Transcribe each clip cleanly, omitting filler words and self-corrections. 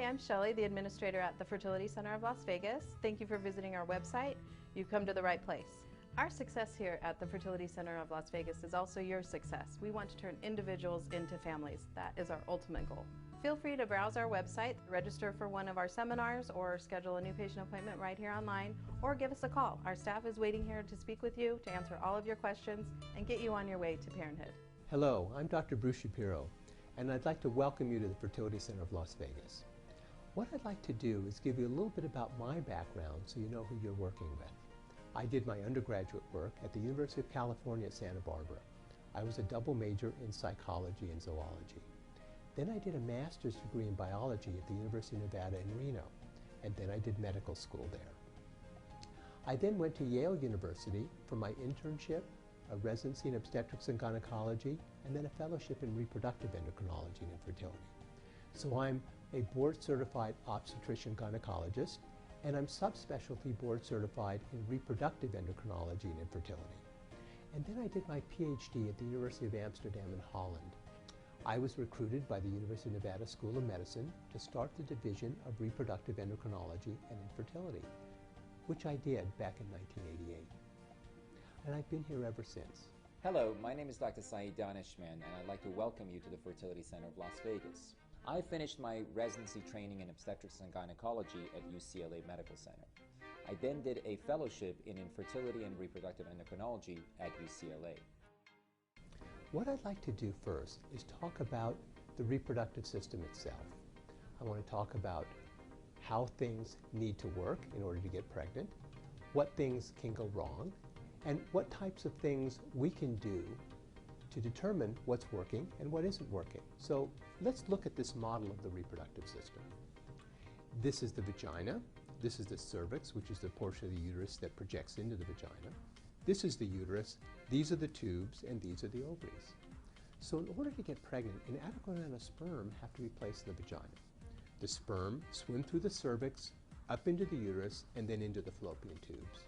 Hi, I'm Shelley, the administrator at the Fertility Center of Las Vegas. Thank you for visiting our website. You've come to the right place. Our success here at the Fertility Center of Las Vegas is also your success. We want to turn individuals into families. That is our ultimate goal. Feel free to browse our website, register for one of our seminars, or schedule a new patient appointment right here online, or give us a call. Our staff is waiting here to speak with you, to answer all of your questions, and get you on your way to parenthood. Hello, I'm Dr. Bruce Shapiro, and I'd like to welcome you to the Fertility Center of Las Vegas. What I'd like to do is give you a little bit about my background so you know who you're working with. I did my undergraduate work at the University of California at Santa Barbara. I was a double major in psychology and zoology. Then I did a master's degree in biology at the University of Nevada in Reno, and then I did medical school there. I then went to Yale University for my internship, a residency in obstetrics and gynecology, and then a fellowship in reproductive endocrinology and infertility. So I'm a board-certified obstetrician gynecologist, and I'm subspecialty board-certified in reproductive endocrinology and infertility. And then I did my PhD at the University of Amsterdam in Holland. I was recruited by the University of Nevada School of Medicine to start the division of reproductive endocrinology and infertility, which I did back in 1988. And I've been here ever since. Hello, my name is Dr. Saeed Danishman, and I'd like to welcome you to the Fertility Center of Las Vegas. I finished my residency training in obstetrics and gynecology at UCLA Medical Center. I then did a fellowship in infertility and reproductive endocrinology at UCLA. What I'd like to do first is talk about the reproductive system itself. I want to talk about how things need to work in order to get pregnant, what things can go wrong, and what types of things we can do to determine what's working and what isn't working. So let's look at this model of the reproductive system. This is the vagina. This is the cervix, which is the portion of the uterus that projects into the vagina. This is the uterus. These are the tubes, and these are the ovaries. So in order to get pregnant, an adequate amount of sperm have to be placed in the vagina. The sperm swim through the cervix, up into the uterus, and then into the fallopian tubes.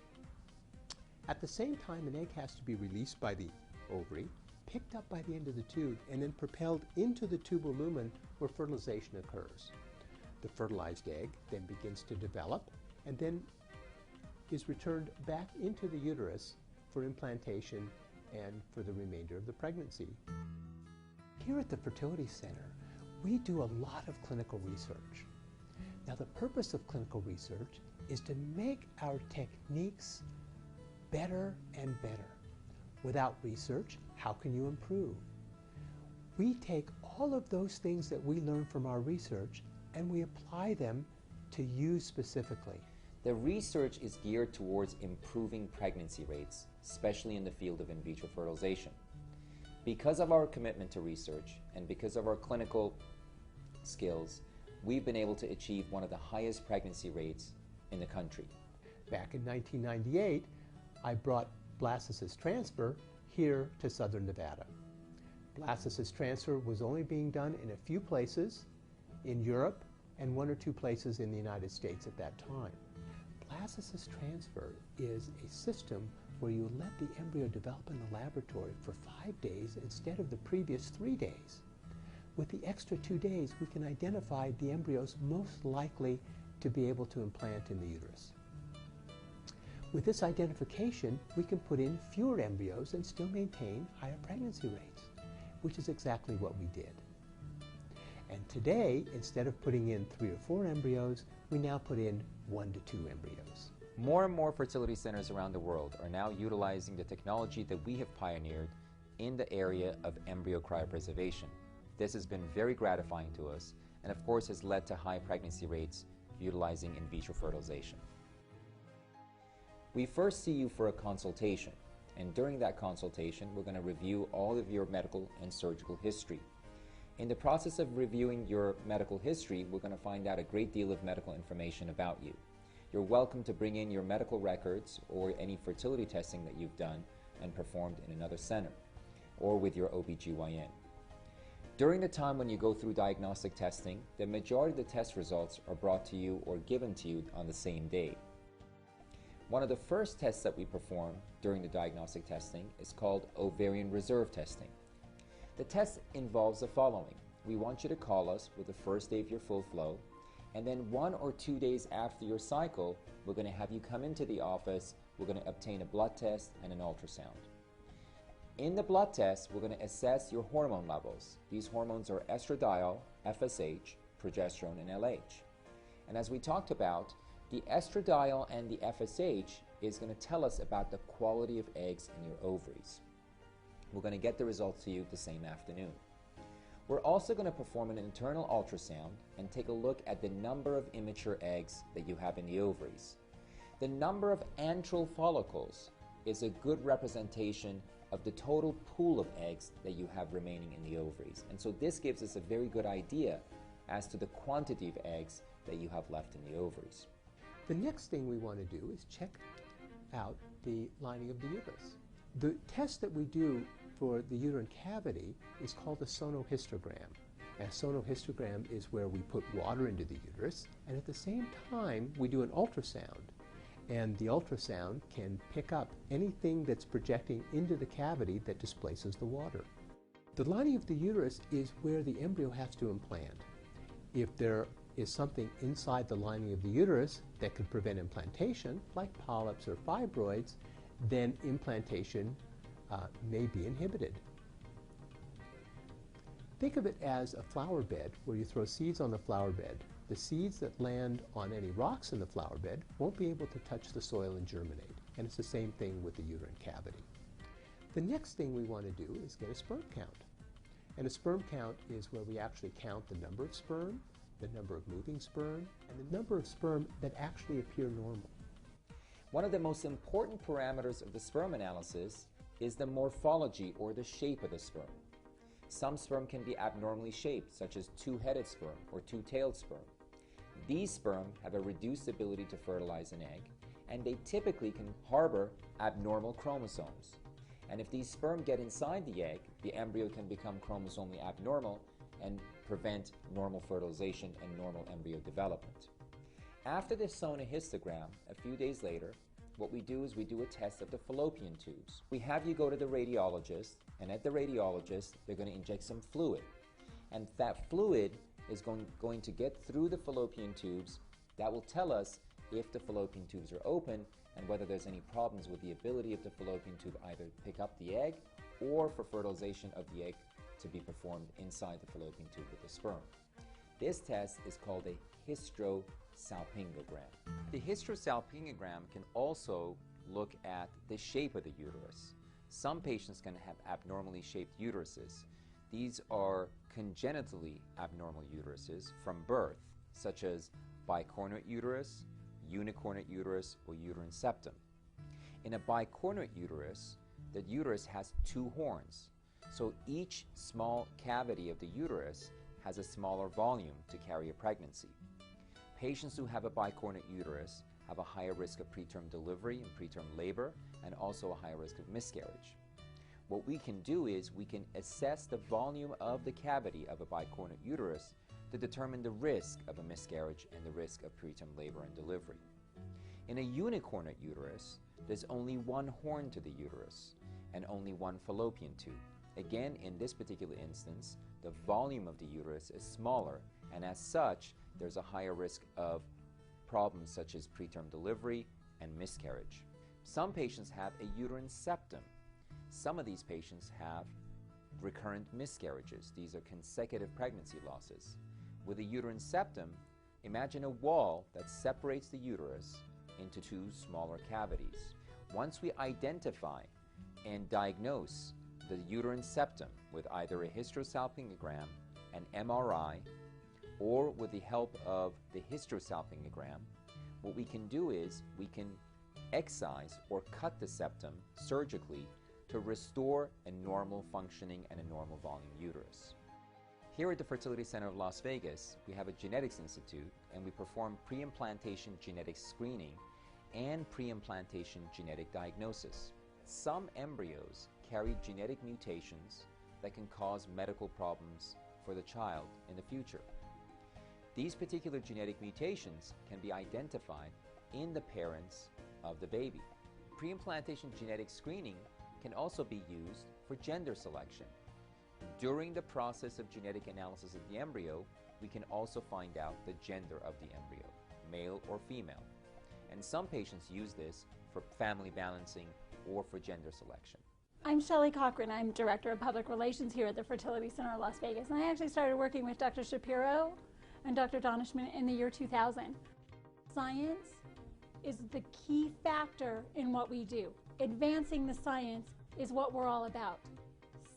At the same time, an egg has to be released by the ovary, picked up by the end of the tube, and then propelled into the tubal lumen where fertilization occurs. The fertilized egg then begins to develop and then is returned back into the uterus for implantation and for the remainder of the pregnancy. Here at the Fertility Center, we do a lot of clinical research. Now, the purpose of clinical research is to make our techniques better and better. Without research, how can you improve? We take all of those things that we learn from our research and we apply them to you specifically. The research is geared towards improving pregnancy rates, especially in the field of in vitro fertilization. Because of our commitment to research and because of our clinical skills, we've been able to achieve one of the highest pregnancy rates in the country. Back in 1998, I brought blastocyst transfer here to Southern Nevada. Blastocyst transfer was only being done in a few places in Europe and one or two places in the United States at that time. Blastocyst transfer is a system where you let the embryo develop in the laboratory for 5 days instead of the previous 3 days. With the extra 2 days, we can identify the embryos most likely to be able to implant in the uterus. With this identification, we can put in fewer embryos and still maintain higher pregnancy rates, which is exactly what we did. And today, instead of putting in 3 or 4 embryos, we now put in 1 to 2 embryos. More and more fertility centers around the world are now utilizing the technology that we have pioneered in the area of embryo cryopreservation. This has been very gratifying to us and of course has led to high pregnancy rates utilizing in vitro fertilization. We first see you for a consultation, and during that consultation we're going to review all of your medical and surgical history. In the process of reviewing your medical history, we're going to find out a great deal of medical information about you. You're welcome to bring in your medical records or any fertility testing that you've done and performed in another center or with your OBGYN. During the time when you go through diagnostic testing, the majority of the test results are brought to you or given to you on the same day. One of the first tests that we perform during the diagnostic testing is called ovarian reserve testing. The test involves the following. We want you to call us with the first day of your full flow And then 1 or 2 days after your cycle, we're going to have you come into the office. We're going to obtain a blood test and an ultrasound. In the blood test, we're going to assess your hormone levels. These hormones are estradiol, FSH, progesterone, and LH. And as we talked about, the estradiol and the FSH is going to tell us about the quality of eggs in your ovaries. We're going to get the results to you the same afternoon. We're also going to perform an internal ultrasound and take a look at the number of immature eggs that you have in the ovaries. The number of antral follicles is a good representation of the total pool of eggs that you have remaining in the ovaries. And so this gives us a very good idea as to the quantity of eggs that you have left in the ovaries. The next thing we want to do is check out the lining of the uterus. The test that we do for the uterine cavity is called a sonohystogram. A sonohystogram is where we put water into the uterus, and at the same time we do an ultrasound. And the ultrasound can pick up anything that's projecting into the cavity that displaces the water. The lining of the uterus is where the embryo has to implant. If there is something inside the lining of the uterus that could prevent implantation, like polyps or fibroids, then implantation may be inhibited. Think of it as a flower bed where you throw seeds on the flower bed. The seeds that land on any rocks in the flower bed won't be able to touch the soil and germinate. And it's the same thing with the uterine cavity. The next thing we want to do is get a sperm count. And a sperm count is where we actually count the number of sperm, the number of moving sperm, and the number of sperm that actually appear normal. One of the most important parameters of the sperm analysis is the morphology or the shape of the sperm. Some sperm can be abnormally shaped, such as two-headed sperm or two-tailed sperm. These sperm have a reduced ability to fertilize an egg, and they typically can harbor abnormal chromosomes. And if these sperm get inside the egg, the embryo can become chromosomally abnormal and prevent normal fertilization and normal embryo development. After the sonohystogram, a few days later, what we do is we do a test of the fallopian tubes. We have you go to the radiologist, and at the radiologist, they're going to inject some fluid. And that fluid is going to get through the fallopian tubes. That will tell us if the fallopian tubes are open and whether there's any problems with the ability of the fallopian tube either pick up the egg or for fertilization of the egg to be performed inside the fallopian tube with the sperm. This test is called a hysterosalpingogram. The hysterosalpingogram can also look at the shape of the uterus. Some patients can have abnormally shaped uteruses. These are congenitally abnormal uteruses from birth, such as bicornuate uterus, unicornuate uterus, or uterine septum. In a bicornuate uterus, the uterus has two horns, so each small cavity of the uterus has a smaller volume to carry a pregnancy. Patients who have a bicornuate uterus have a higher risk of preterm delivery and preterm labor, and also a higher risk of miscarriage. What we can do is we can assess the volume of the cavity of a bicornuate uterus to determine the risk of a miscarriage and the risk of preterm labor and delivery. In a unicornuate uterus, there's only one horn to the uterus and only one fallopian tube. Again, in this particular instance, the volume of the uterus is smaller, and as such, there's a higher risk of problems such as preterm delivery and miscarriage. Some patients have a uterine septum. Some of these patients have recurrent miscarriages. These are consecutive pregnancy losses. With a uterine septum, imagine a wall that separates the uterus into two smaller cavities. Once we identify and diagnose the uterine septum with either a hysterosalpingogram, an MRI, or with the help of the hysterosalpingogram, what we can do is we can excise or cut the septum surgically to restore a normal functioning and a normal volume uterus. Here at the Fertility Center of Las Vegas, we have a genetics institute, and we perform pre-implantation genetic screening and pre-implantation genetic diagnosis. Some embryos carry genetic mutations that can cause medical problems for the child in the future. These particular genetic mutations can be identified in the parents of the baby. Pre-implantation genetic screening can also be used for gender selection. During the process of genetic analysis of the embryo, we can also find out the gender of the embryo, male or female. And some patients use this for family balancing or for gender selection. I'm Shelley Cochran. I'm Director of Public Relations here at the Fertility Center of Las Vegas. And I actually started working with Dr. Shapiro and Dr. Donishman in the year 2000. Science is the key factor in what we do. Advancing the science is what we're all about.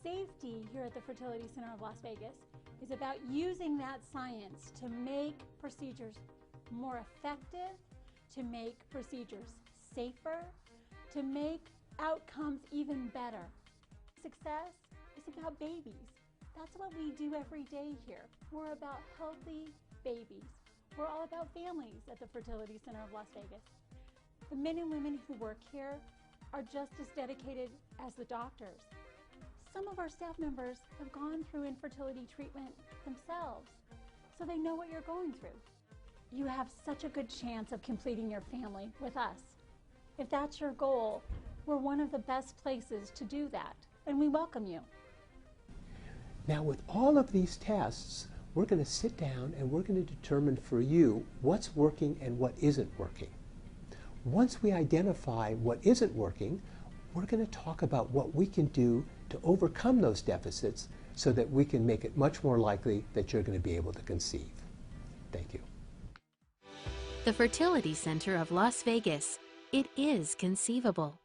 Safety here at the Fertility Center of Las Vegas is about using that science to make procedures more effective, to make procedures safer, to make outcomes even better. Success is about babies. That's what we do every day here. We're about healthy babies. We're all about families at the Fertility Center of Las Vegas. The men and women who work here are just as dedicated as the doctors. Some of our staff members have gone through infertility treatment themselves, so they know what you're going through. You have such a good chance of completing your family with us. If that's your goal, we're one of the best places to do that, and we welcome you. Now, with all of these tests, we're going to sit down and we're going to determine for you what's working and what isn't working. Once we identify what isn't working, we're going to talk about what we can do to overcome those deficits so that we can make it much more likely that you're going to be able to conceive. Thank you. The Fertility Center of Las Vegas. It is conceivable.